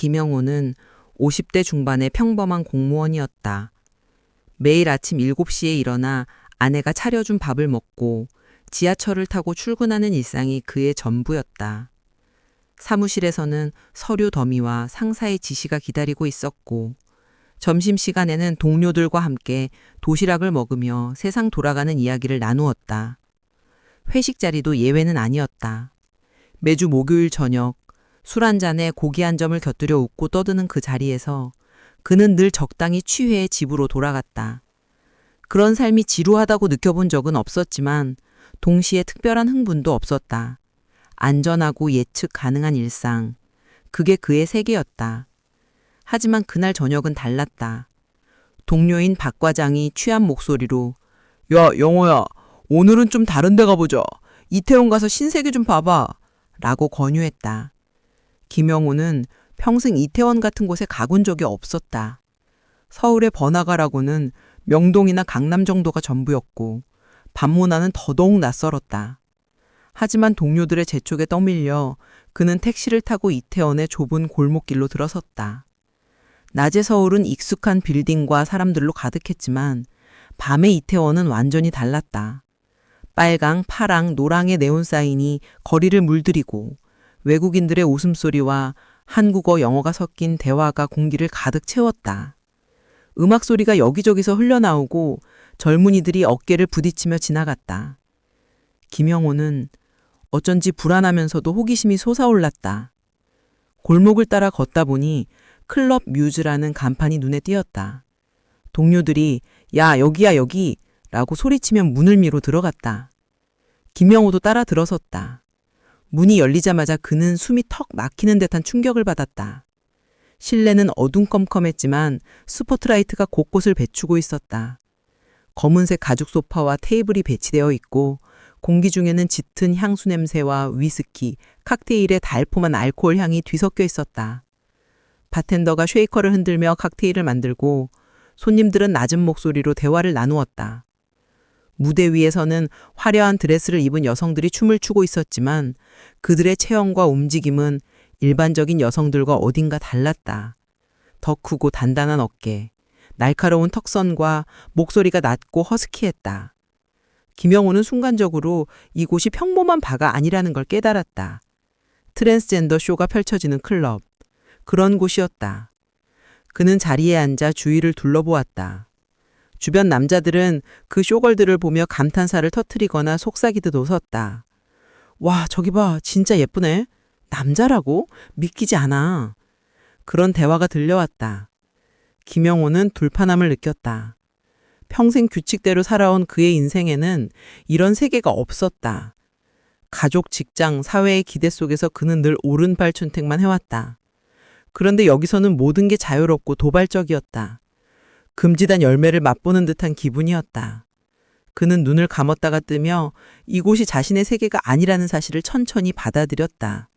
김영호는 50대 중반의 평범한 공무원이었다. 매일 아침 7시에 일어나 아내가 차려준 밥을 먹고 지하철을 타고 출근하는 일상이 그의 전부였다. 사무실에서는 서류 더미와 상사의 지시가 기다리고 있었고, 점심시간에는 동료들과 함께 도시락을 먹으며 세상 돌아가는 이야기를 나누었다. 회식 자리도 예외는 아니었다. 매주 목요일 저녁, 술 한 잔에 고기 한 점을 곁들여 웃고 떠드는 그 자리에서 그는 늘 적당히 취해 집으로 돌아갔다. 그런 삶이 지루하다고 느껴본 적은 없었지만 동시에 특별한 흥분도 없었다. 안전하고 예측 가능한 일상, 그게 그의 세계였다. 하지만 그날 저녁은 달랐다. 동료인 박 과장이 취한 목소리로 "야, 영호야, 오늘은 좀 다른 데 가보자. 이태원 가서 신세계 좀 봐봐." 라고 권유했다. 김영호는 평생 이태원 같은 곳에 가본 적이 없었다. 서울의 번화가라고는 명동이나 강남 정도가 전부였고 밤문화는 더더욱 낯설었다. 하지만 동료들의 재촉에 떠밀려 그는 택시를 타고 이태원의 좁은 골목길로 들어섰다. 낮의 서울은 익숙한 빌딩과 사람들로 가득했지만 밤의 이태원은 완전히 달랐다. 빨강, 파랑, 노랑의 네온 사인이 거리를 물들이고 외국인들의 웃음소리와 한국어, 영어가 섞인 대화가 공기를 가득 채웠다. 음악 소리가 여기저기서 흘러나오고 젊은이들이 어깨를 부딪히며 지나갔다. 김영호는 어쩐지 불안하면서도 호기심이 솟아올랐다. 골목을 따라 걷다 보니 클럽 뮤즈라는 간판이 눈에 띄었다. 동료들이 "야, 여기야, 여기!" 라고 소리치며 문을 미로 들어갔다. 김영호도 따라 들어섰다. 문이 열리자마자 그는 숨이 턱 막히는 듯한 충격을 받았다. 실내는 어둠컴컴했지만 스포트라이트가 곳곳을 비추고 있었다. 검은색 가죽 소파와 테이블이 배치되어 있고 공기 중에는 짙은 향수 냄새와 위스키, 칵테일의 달콤한 알코올 향이 뒤섞여 있었다. 바텐더가 쉐이커를 흔들며 칵테일을 만들고 손님들은 낮은 목소리로 대화를 나누었다. 무대 위에서는 화려한 드레스를 입은 여성들이 춤을 추고 있었지만 그들의 체형과 움직임은 일반적인 여성들과 어딘가 달랐다. 더 크고 단단한 어깨, 날카로운 턱선과 목소리가 낮고 허스키했다. 김영호는 순간적으로 이곳이 평범한 바가 아니라는 걸 깨달았다. 트랜스젠더 쇼가 펼쳐지는 클럽, 그런 곳이었다. 그는 자리에 앉아 주위를 둘러보았다. 주변 남자들은 그 쇼걸들을 보며 감탄사를 터뜨리거나 속삭이듯 웃었다. "와, 저기 봐, 진짜 예쁘네. 남자라고? 믿기지 않아." 그런 대화가 들려왔다. 김영호는 불편함을 느꼈다. 평생 규칙대로 살아온 그의 인생에는 이런 세계가 없었다. 가족, 직장, 사회의 기대 속에서 그는 늘 오른발춘택만 해왔다. 그런데 여기서는 모든 게 자유롭고 도발적이었다. 금지단 열매를 맛보는 듯한 기분이었다. 그는 눈을 감았다가 뜨며 이곳이 자신의 세계가 아니라는 사실을 천천히 받아들였다.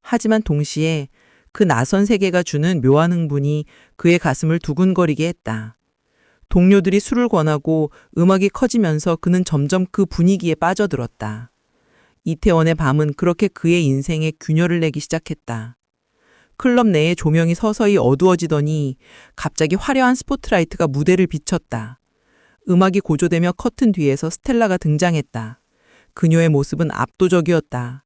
하지만 동시에 그 낯선 세계가 주는 묘한 흥분이 그의 가슴을 두근거리게 했다. 동료들이 술을 권하고 음악이 커지면서 그는 점점 그 분위기에 빠져들었다. 이태원의 밤은 그렇게 그의 인생에 균열을 내기 시작했다. 클럽 내의 조명이 서서히 어두워지더니 갑자기 화려한 스포트라이트가 무대를 비췄다. 음악이 고조되며 커튼 뒤에서 스텔라가 등장했다. 그녀의 모습은 압도적이었다.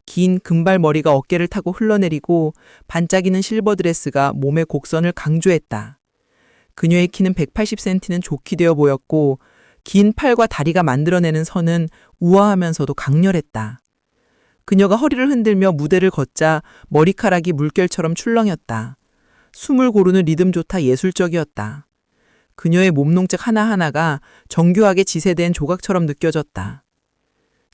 긴 금발 머리가 어깨를 타고 흘러내리고 반짝이는 실버 드레스가 몸의 곡선을 강조했다. 그녀의 키는 180cm는 좋게 되어 보였고 긴 팔과 다리가 만들어내는 선은 우아하면서도 강렬했다. 그녀가 허리를 흔들며 무대를 걷자 머리카락이 물결처럼 출렁였다. 숨을 고르는 리듬조차 예술적이었다. 그녀의 몸농책 하나하나가 정교하게 지새된 조각처럼 느껴졌다.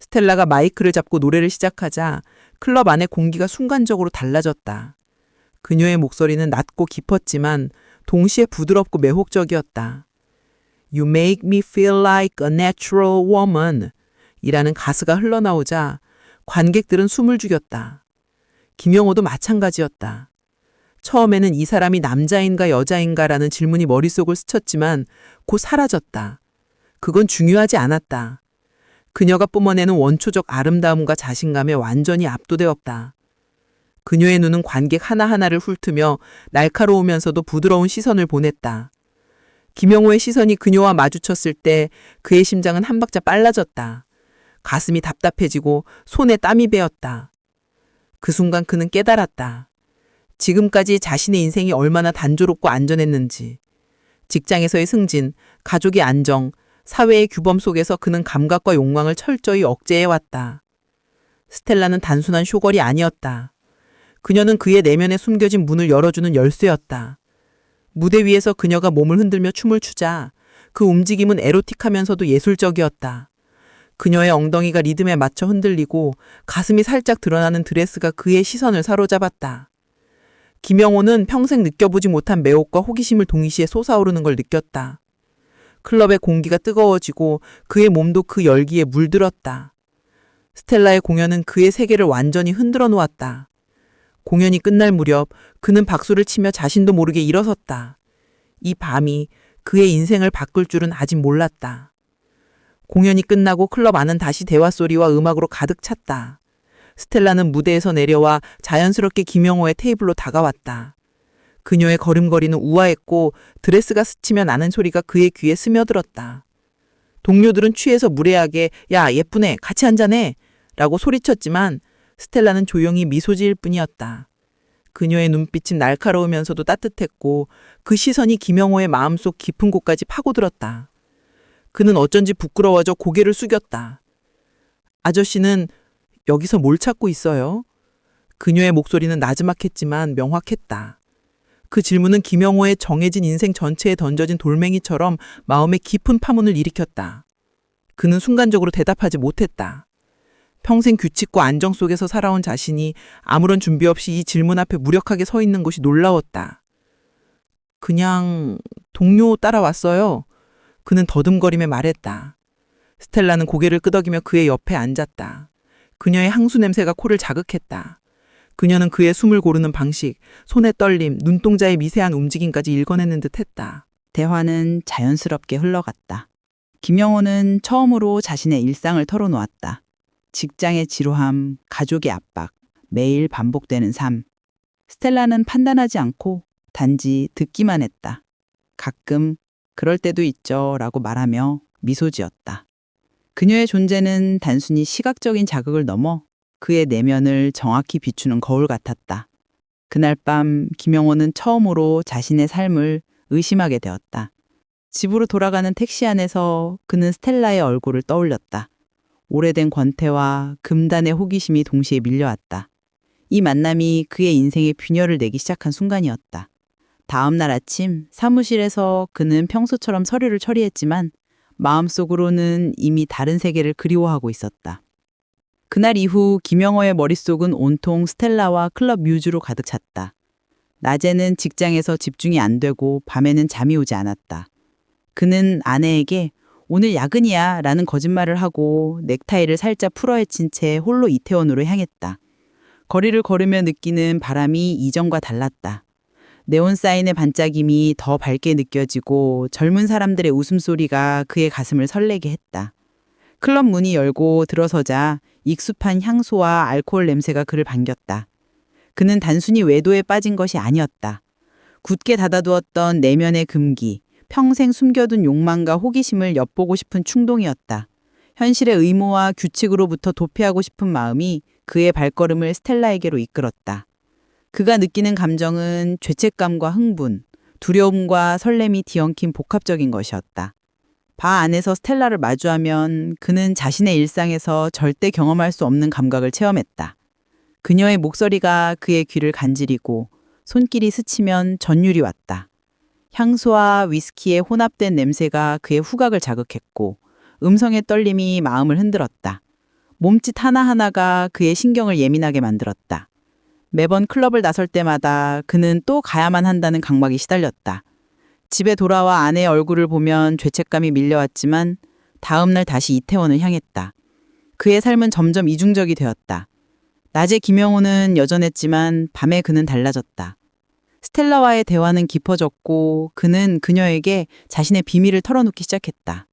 스텔라가 마이크를 잡고 노래를 시작하자 클럽 안의 공기가 순간적으로 달라졌다. 그녀의 목소리는 낮고 깊었지만 동시에 부드럽고 매혹적이었다. "You make me feel like a natural woman" 이라는 가스가 흘러나오자 관객들은 숨을 죽였다. 김영호도 마찬가지였다. 처음에는 이 사람이 남자인가 여자인가라는 질문이 머릿속을 스쳤지만 곧 사라졌다. 그건 중요하지 않았다. 그녀가 뿜어내는 원초적 아름다움과 자신감에 완전히 압도되었다. 그녀의 눈은 관객 하나하나를 훑으며 날카로우면서도 부드러운 시선을 보냈다. 김영호의 시선이 그녀와 마주쳤을 때 그의 심장은 한 박자 빨라졌다. 가슴이 답답해지고 손에 땀이 배었다. 그 순간 그는 깨달았다. 지금까지 자신의 인생이 얼마나 단조롭고 안전했는지. 직장에서의 승진, 가족의 안정, 사회의 규범 속에서 그는 감각과 욕망을 철저히 억제해왔다. 스텔라는 단순한 쇼걸이 아니었다. 그녀는 그의 내면에 숨겨진 문을 열어주는 열쇠였다. 무대 위에서 그녀가 몸을 흔들며 춤을 추자 그 움직임은 에로틱하면서도 예술적이었다. 그녀의 엉덩이가 리듬에 맞춰 흔들리고 가슴이 살짝 드러나는 드레스가 그의 시선을 사로잡았다. 김영호는 평생 느껴보지 못한 매혹과 호기심을 동시에 솟아오르는 걸 느꼈다. 클럽의 공기가 뜨거워지고 그의 몸도 그 열기에 물들었다. 스텔라의 공연은 그의 세계를 완전히 흔들어 놓았다. 공연이 끝날 무렵 그는 박수를 치며 자신도 모르게 일어섰다. 이 밤이 그의 인생을 바꿀 줄은 아직 몰랐다. 공연이 끝나고 클럽 안은 다시 대화 소리와 음악으로 가득 찼다. 스텔라는 무대에서 내려와 자연스럽게 김영호의 테이블로 다가왔다. 그녀의 걸음걸이는 우아했고 드레스가 스치며 나는 소리가 그의 귀에 스며들었다. 동료들은 취해서 무례하게 야 예쁘네 같이 한잔해 라고 소리쳤지만 스텔라는 조용히 미소 지을 뿐이었다. 그녀의 눈빛은 날카로우면서도 따뜻했고 그 시선이 김영호의 마음속 깊은 곳까지 파고들었다. 그는 어쩐지 부끄러워져 고개를 숙였다. 아저씨는 여기서 뭘 찾고 있어요? 그녀의 목소리는 나지막했지만 명확했다. 그 질문은 김영호의 정해진 인생 전체에 던져진 돌멩이처럼 마음에 깊은 파문을 일으켰다. 그는 순간적으로 대답하지 못했다. 평생 규칙과 안정 속에서 살아온 자신이 아무런 준비 없이 이 질문 앞에 무력하게 서 있는 것이 놀라웠다. 그냥 동료 따라왔어요. 그는 더듬거리며 말했다. 스텔라는 고개를 끄덕이며 그의 옆에 앉았다. 그녀의 향수 냄새가 코를 자극했다. 그녀는 그의 숨을 고르는 방식, 손의 떨림, 눈동자의 미세한 움직임까지 읽어내는 듯 했다. 대화는 자연스럽게 흘러갔다. 김영호는 처음으로 자신의 일상을 털어놓았다. 직장의 지루함, 가족의 압박, 매일 반복되는 삶. 스텔라는 판단하지 않고 단지 듣기만 했다. 가끔 그럴 때도 있죠 라고 말하며 미소 지었다. 그녀의 존재는 단순히 시각적인 자극을 넘어 그의 내면을 정확히 비추는 거울 같았다. 그날 밤 김영호는 처음으로 자신의 삶을 의심하게 되었다. 집으로 돌아가는 택시 안에서 그는 스텔라의 얼굴을 떠올렸다. 오래된 권태와 금단의 호기심이 동시에 밀려왔다. 이 만남이 그의 인생에 균열을 내기 시작한 순간이었다. 다음 날 아침 사무실에서 그는 평소처럼 서류를 처리했지만 마음속으로는 이미 다른 세계를 그리워하고 있었다. 그날 이후 김영호의 머릿속은 온통 스텔라와 클럽 뮤즈로 가득 찼다. 낮에는 직장에서 집중이 안 되고 밤에는 잠이 오지 않았다. 그는 아내에게 오늘 야근이야 라는 거짓말을 하고 넥타이를 살짝 풀어헤친 채 홀로 이태원으로 향했다. 거리를 걸으며 느끼는 바람이 이전과 달랐다. 네온 사인의 반짝임이 더 밝게 느껴지고 젊은 사람들의 웃음소리가 그의 가슴을 설레게 했다. 클럽 문이 열고 들어서자 익숙한 향수와 알코올 냄새가 그를 반겼다. 그는 단순히 외도에 빠진 것이 아니었다. 굳게 닫아두었던 내면의 금기, 평생 숨겨둔 욕망과 호기심을 엿보고 싶은 충동이었다. 현실의 의무와 규칙으로부터 도피하고 싶은 마음이 그의 발걸음을 스텔라에게로 이끌었다. 그가 느끼는 감정은 죄책감과 흥분, 두려움과 설렘이 뒤엉킨 복합적인 것이었다. 바 안에서 스텔라를 마주하면 그는 자신의 일상에서 절대 경험할 수 없는 감각을 체험했다. 그녀의 목소리가 그의 귀를 간지리고 손길이 스치면 전율이 왔다. 향수와 위스키의 혼합된 냄새가 그의 후각을 자극했고 음성의 떨림이 마음을 흔들었다. 몸짓 하나하나가 그의 신경을 예민하게 만들었다. 매번 클럽을 나설 때마다 그는 또 가야만 한다는 강박이 시달렸다. 집에 돌아와 아내의 얼굴을 보면 죄책감이 밀려왔지만 다음 날 다시 이태원을 향했다. 그의 삶은 점점 이중적이 되었다. 낮에 김영호는 여전했지만 밤에 그는 달라졌다. 스텔라와의 대화는 깊어졌고 그는 그녀에게 자신의 비밀을 털어놓기 시작했다.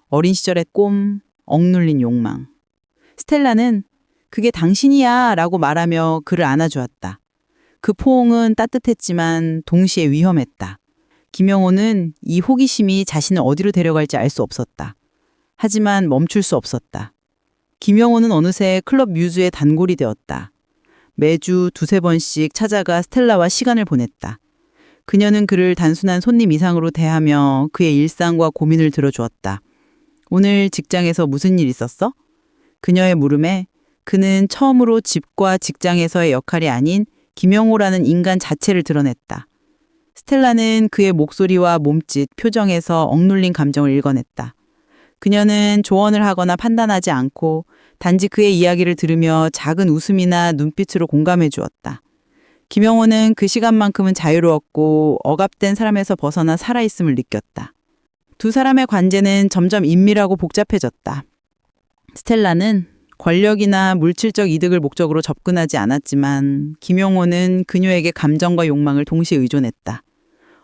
어린 시절의 꿈, 억눌린 욕망. 스텔라는 그게 당신이야 라고 말하며 그를 안아주었다. 그 포옹은 따뜻했지만 동시에 위험했다. 김영호는 이 호기심이 자신을 어디로 데려갈지 알 수 없었다. 하지만 멈출 수 없었다. 김영호는 어느새 클럽 뮤즈의 단골이 되었다. 매주 두세 번씩 찾아가 스텔라와 시간을 보냈다. 그녀는 그를 단순한 손님 이상으로 대하며 그의 일상과 고민을 들어주었다. 오늘 직장에서 무슨 일 있었어? 그녀의 물음에 그는 처음으로 집과 직장에서의 역할이 아닌 김영호라는 인간 자체를 드러냈다. 스텔라는 그의 목소리와 몸짓, 표정에서 억눌린 감정을 읽어냈다. 그녀는 조언을 하거나 판단하지 않고 단지 그의 이야기를 들으며 작은 웃음이나 눈빛으로 공감해 주었다. 김영호는 그 시간만큼은 자유로웠고 억압된 사람에서 벗어나 살아있음을 느꼈다. 두 사람의 관계는 점점 인밀하고 복잡해졌다. 스텔라는 권력이나 물질적 이득을 목적으로 접근하지 않았지만 김영호는 그녀에게 감정과 욕망을 동시에 의존했다.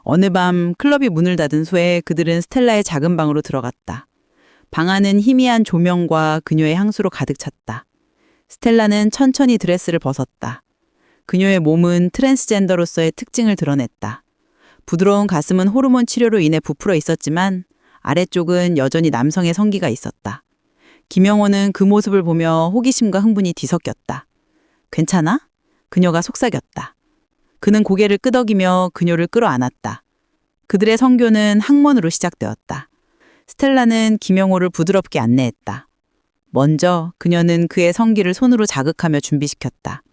어느 밤 클럽이 문을 닫은 후에 그들은 스텔라의 작은 방으로 들어갔다. 방 안은 희미한 조명과 그녀의 향수로 가득 찼다. 스텔라는 천천히 드레스를 벗었다. 그녀의 몸은 트랜스젠더로서의 특징을 드러냈다. 부드러운 가슴은 호르몬 치료로 인해 부풀어 있었지만 아래쪽은 여전히 남성의 성기가 있었다. 김영호는 그 모습을 보며 호기심과 흥분이 뒤섞였다. 괜찮아? 그녀가 속삭였다. 그는 고개를 끄덕이며 그녀를 끌어안았다. 그들의 성교는 학문으로 시작되었다. 스텔라는 김영호를 부드럽게 안내했다. 먼저 그녀는 그의 성기를 손으로 자극하며 준비시켰다.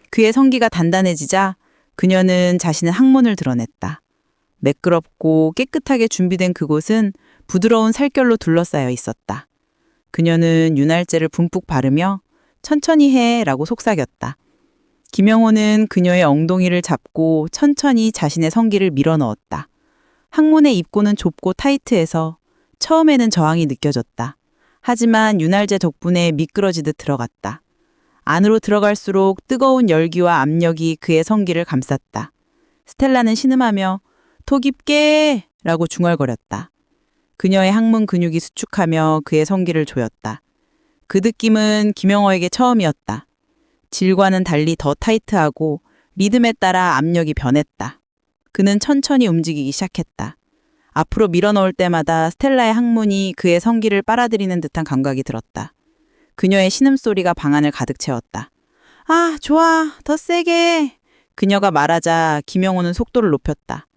그의 성기가 단단해지자 그녀는 자신의 항문을 드러냈다. 매끄럽고 깨끗하게 준비된 그곳은 부드러운 살결로 둘러싸여 있었다. 그녀는 윤활제를 듬뿍 바르며 천천히 해라고 속삭였다. 김영호는 그녀의 엉덩이를 잡고 천천히 자신의 성기를 밀어넣었다. 항문의 입구는 좁고 타이트해서 처음에는 저항이 느껴졌다. 하지만 윤활제 덕분에 미끄러지듯 들어갔다. 안으로 들어갈수록 뜨거운 열기와 압력이 그의 성기를 감쌌다. 스텔라는 신음하며 "더 깊게!" 라고 중얼거렸다. 그녀의 항문 근육이 수축하며 그의 성기를 조였다. 그 느낌은 김영호에게 처음이었다. 질과는 달리 더 타이트하고 리듬에 따라 압력이 변했다. 그는 천천히 움직이기 시작했다. 앞으로 밀어넣을 때마다 스텔라의 항문이 그의 성기를 빨아들이는 듯한 감각이 들었다. 그녀의 신음소리가 방 안을 가득 채웠다. "아, 좋아. 더 세게." 그녀가 말하자 김영호는 속도를 높였다.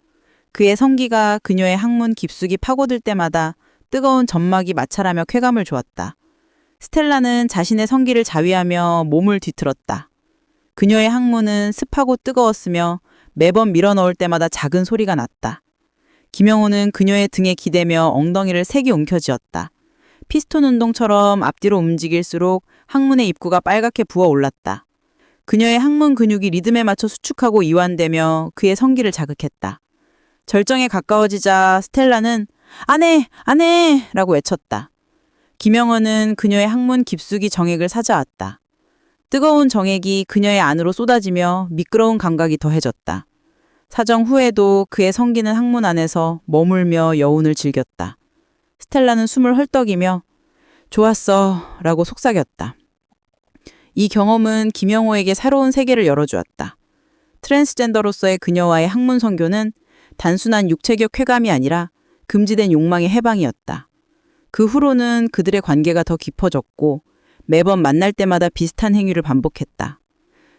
그의 성기가 그녀의 항문 깊숙이 파고들 때마다 뜨거운 점막이 마찰하며 쾌감을 주었다. 스텔라는 자신의 성기를 자위하며 몸을 뒤틀었다. 그녀의 항문은 습하고 뜨거웠으며 매번 밀어넣을 때마다 작은 소리가 났다. 김영호는 그녀의 등에 기대며 엉덩이를 세게 움켜쥐었다. 피스톤 운동처럼 앞뒤로 움직일수록 항문의 입구가 빨갛게 부어올랐다. 그녀의 항문 근육이 리듬에 맞춰 수축하고 이완되며 그의 성기를 자극했다. 절정에 가까워지자 스텔라는 "안 해! 안 해!" 라고 외쳤다. 김영호는 그녀의 항문 깊숙이 정액을 사자왔다. 뜨거운 정액이 그녀의 안으로 쏟아지며 미끄러운 감각이 더해졌다. 사정 후에도 그의 성기는 항문 안에서 머물며 여운을 즐겼다. 스텔라는 숨을 헐떡이며 "좋았어" 라고 속삭였다. 이 경험은 김영호에게 새로운 세계를 열어주었다. 트랜스젠더로서의 그녀와의 항문 선교는 단순한 육체적 쾌감이 아니라 금지된 욕망의 해방이었다. 그 후로는 그들의 관계가 더 깊어졌고 매번 만날 때마다 비슷한 행위를 반복했다.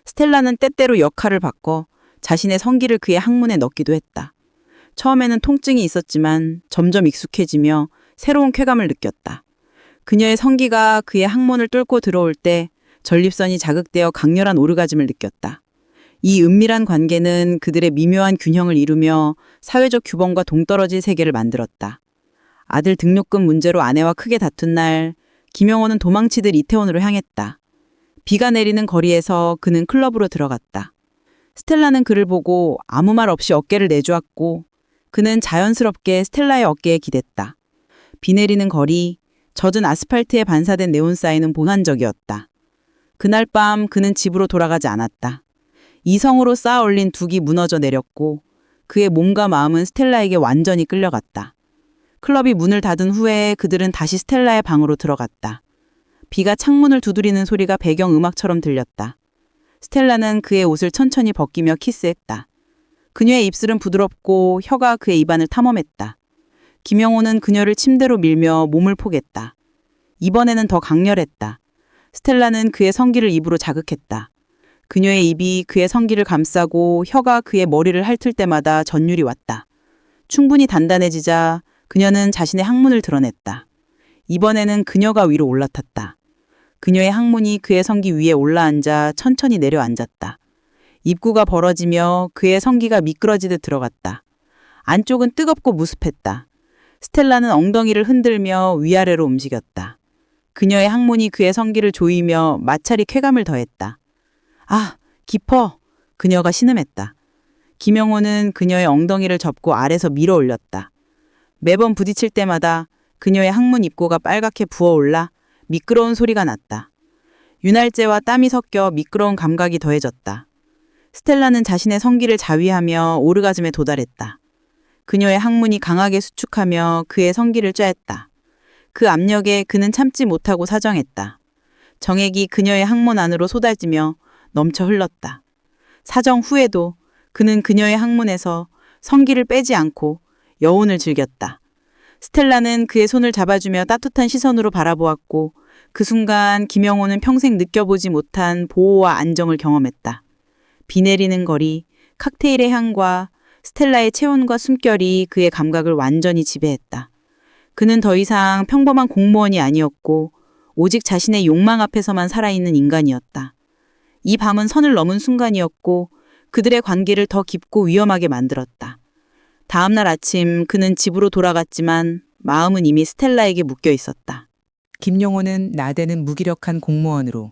스텔라는 때때로 역할을 바꿔 자신의 성기를 그의 항문에 넣기도 했다. 처음에는 통증이 있었지만 점점 익숙해지며 새로운 쾌감을 느꼈다. 그녀의 성기가 그의 항문을 뚫고 들어올 때 전립선이 자극되어 강렬한 오르가즘을 느꼈다. 이 은밀한 관계는 그들의 미묘한 균형을 이루며 사회적 규범과 동떨어질 세계를 만들었다. 아들 등록금 문제로 아내와 크게 다툰 날, 김영호는 도망치듯 이태원으로 향했다. 비가 내리는 거리에서 그는 클럽으로 들어갔다. 스텔라는 그를 보고 아무 말 없이 어깨를 내주었고 그는 자연스럽게 스텔라의 어깨에 기댔다. 비 내리는 거리, 젖은 아스팔트에 반사된 네온사인은 몽환적이었다. 그날 밤 그는 집으로 돌아가지 않았다. 이성으로 쌓아 올린 둑이 무너져 내렸고 그의 몸과 마음은 스텔라에게 완전히 끌려갔다. 클럽이 문을 닫은 후에 그들은 다시 스텔라의 방으로 들어갔다. 비가 창문을 두드리는 소리가 배경음악처럼 들렸다. 스텔라는 그의 옷을 천천히 벗기며 키스했다. 그녀의 입술은 부드럽고 혀가 그의 입안을 탐험했다. 김영호는 그녀를 침대로 밀며 몸을 포겠다. 이번에는 더 강렬했다. 스텔라는 그의 성기를 입으로 자극했다. 그녀의 입이 그의 성기를 감싸고 혀가 그의 머리를 핥을 때마다 전율이 왔다. 충분히 단단해지자 그녀는 자신의 항문을 드러냈다. 이번에는 그녀가 위로 올라탔다. 그녀의 항문이 그의 성기 위에 올라앉아 천천히 내려앉았다. 입구가 벌어지며 그의 성기가 미끄러지듯 들어갔다. 안쪽은 뜨겁고 무습했다. 스텔라는 엉덩이를 흔들며 위아래로 움직였다. 그녀의 항문이 그의 성기를 조이며 마찰이 쾌감을 더했다. 아, 깊어! 그녀가 신음했다. 김영호는 그녀의 엉덩이를 접고 아래서 밀어 올렸다. 매번 부딪힐 때마다 그녀의 항문 입구가 빨갛게 부어올라 미끄러운 소리가 났다. 윤활제와 땀이 섞여 미끄러운 감각이 더해졌다. 스텔라는 자신의 성기를 자위하며 오르가즘에 도달했다. 그녀의 항문이 강하게 수축하며 그의 성기를 쬐었다. 그 압력에 그는 참지 못하고 사정했다. 정액이 그녀의 항문 안으로 쏟아지며 넘쳐 흘렀다. 사정 후에도 그는 그녀의 항문에서 성기를 빼지 않고 여운을 즐겼다. 스텔라는 그의 손을 잡아주며 따뜻한 시선으로 바라보았고 그 순간 김영호는 평생 느껴보지 못한 보호와 안정을 경험했다. 비 내리는 거리, 칵테일의 향과 스텔라의 체온과 숨결이 그의 감각을 완전히 지배했다. 그는 더 이상 평범한 공무원이 아니었고 오직 자신의 욕망 앞에서만 살아있는 인간이었다. 이 밤은 선을 넘은 순간이었고 그들의 관계를 더 깊고 위험하게 만들었다. 다음 날 아침 그는 집으로 돌아갔지만 마음은 이미 스텔라에게 묶여 있었다. 김용호는 나대는 무기력한 공무원으로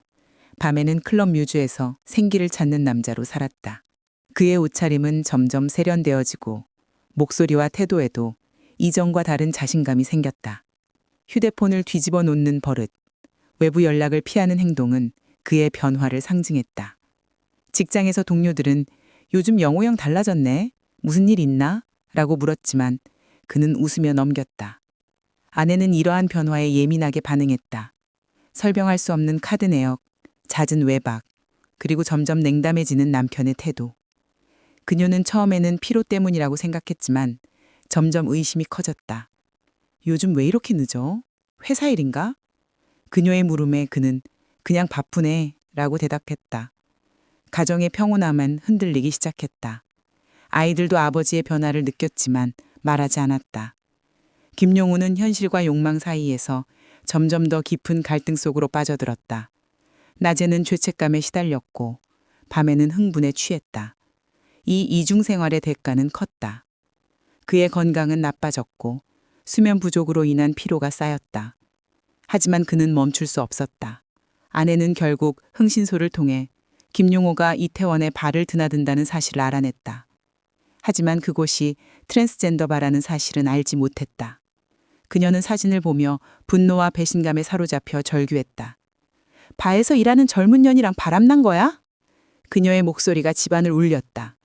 밤에는 클럽 뮤즈에서 생기를 찾는 남자로 살았다. 그의 옷차림은 점점 세련되어지고 목소리와 태도에도 이전과 다른 자신감이 생겼다. 휴대폰을 뒤집어 놓는 버릇, 외부 연락을 피하는 행동은 그의 변화를 상징했다. 직장에서 동료들은 요즘 영호 형 달라졌네? 무슨 일 있나? 라고 물었지만 그는 웃으며 넘겼다. 아내는 이러한 변화에 예민하게 반응했다. 설명할 수 없는 카드 내역, 잦은 외박, 그리고 점점 냉담해지는 남편의 태도. 그녀는 처음에는 피로 때문이라고 생각했지만 점점 의심이 커졌다. 요즘 왜 이렇게 늦어? 회사 일인가? 그녀의 물음에 그는 그냥 바쁘네 라고 대답했다. 가정의 평온함은 흔들리기 시작했다. 아이들도 아버지의 변화를 느꼈지만 말하지 않았다. 김용우는 현실과 욕망 사이에서 점점 더 깊은 갈등 속으로 빠져들었다. 낮에는 죄책감에 시달렸고 밤에는 흥분에 취했다. 이 이중 생활의 대가는 컸다. 그의 건강은 나빠졌고 수면 부족으로 인한 피로가 쌓였다. 하지만 그는 멈출 수 없었다. 아내는 결국 흥신소를 통해 김용호가 이태원에 발을 드나든다는 사실을 알아냈다. 하지만 그곳이 트랜스젠더 바라는 사실은 알지 못했다. 그녀는 사진을 보며 분노와 배신감에 사로잡혀 절규했다. 바에서 일하는 젊은 년이랑 바람난 거야? 그녀의 목소리가 집안을 울렸다.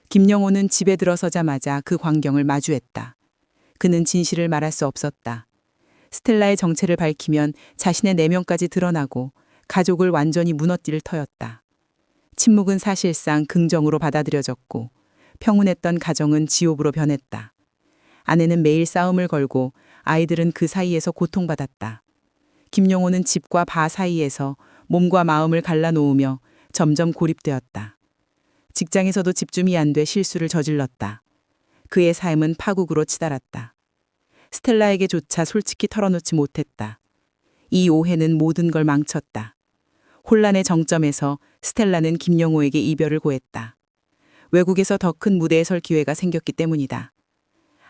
김영호는 집에 들어서자마자 그 광경을 마주했다. 그는 진실을 말할 수 없었다. 스텔라의 정체를 밝히면 자신의 내면까지 드러나고 가족을 완전히 무너뜨릴 터였다. 침묵은 사실상 긍정으로 받아들여졌고 평온했던 가정은 지옥으로 변했다. 아내는 매일 싸움을 걸고 아이들은 그 사이에서 고통받았다. 김용호는 집과 바 사이에서 몸과 마음을 갈라놓으며 점점 고립되었다. 직장에서도 집중이 안 돼 실수를 저질렀다. 그의 삶은 파국으로 치달았다. 스텔라에게조차 솔직히 털어놓지 못했다. 이 오해는 모든 걸 망쳤다. 혼란의 정점에서 스텔라는 김영호에게 이별을 고했다. 외국에서 더 큰 무대에 설 기회가 생겼기 때문이다.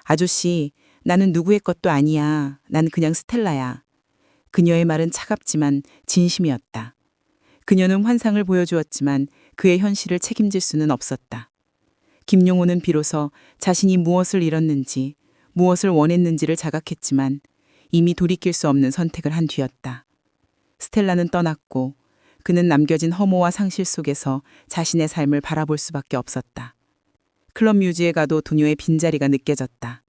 아저씨, 나는 누구의 것도 아니야. 난 그냥 스텔라야. 그녀의 말은 차갑지만 진심이었다. 그녀는 환상을 보여주었지만 그의 현실을 책임질 수는 없었다. 김용호는 비로소 자신이 무엇을 잃었는지, 무엇을 원했는지를 자각했지만 이미 돌이킬 수 없는 선택을 한 뒤였다. 스텔라는 떠났고 그는 남겨진 허무와 상실 속에서 자신의 삶을 바라볼 수밖에 없었다. 클럽 뮤즈에 가도 도녀의 빈자리가 느껴졌다.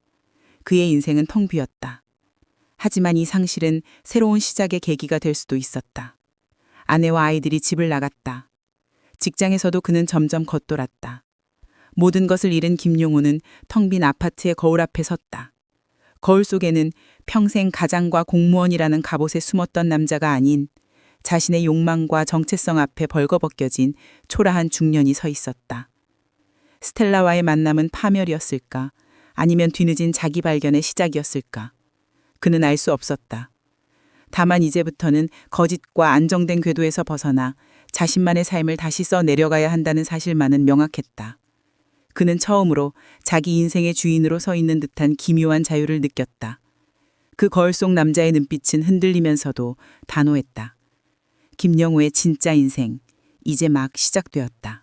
그의 인생은 텅 비었다. 하지만 이 상실은 새로운 시작의 계기가 될 수도 있었다. 아내와 아이들이 집을 나갔다. 직장에서도 그는 점점 겉돌았다. 모든 것을 잃은 김용호는 텅 빈 아파트의 거울 앞에 섰다. 거울 속에는 평생 가장과 공무원이라는 갑옷에 숨었던 남자가 아닌 자신의 욕망과 정체성 앞에 벌거벗겨진 초라한 중년이 서 있었다. 스텔라와의 만남은 파멸이었을까? 아니면 뒤늦은 자기 발견의 시작이었을까? 그는 알 수 없었다. 다만 이제부터는 거짓과 안정된 궤도에서 벗어나 자신만의 삶을 다시 써 내려가야 한다는 사실만은 명확했다. 그는 처음으로 자기 인생의 주인으로 서 있는 듯한 기묘한 자유를 느꼈다. 그 거울 속 남자의 눈빛은 흔들리면서도 단호했다. 김영호의 진짜 인생, 이제 막 시작되었다.